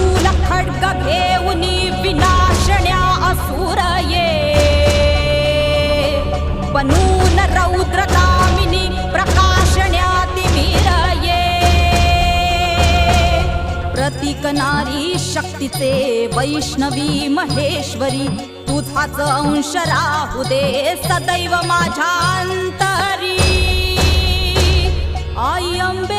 शूल खड्ग घेऊनी विनाशण्या असुर ये बनून रौद्रगामिनी प्रकाशण्या तिमिर ये प्रतीक नारी शक्तीचे वैष्णवी महेश्वरी तुझाच अंश राहू दे सदैव माझ्या अंतरी आई अंबे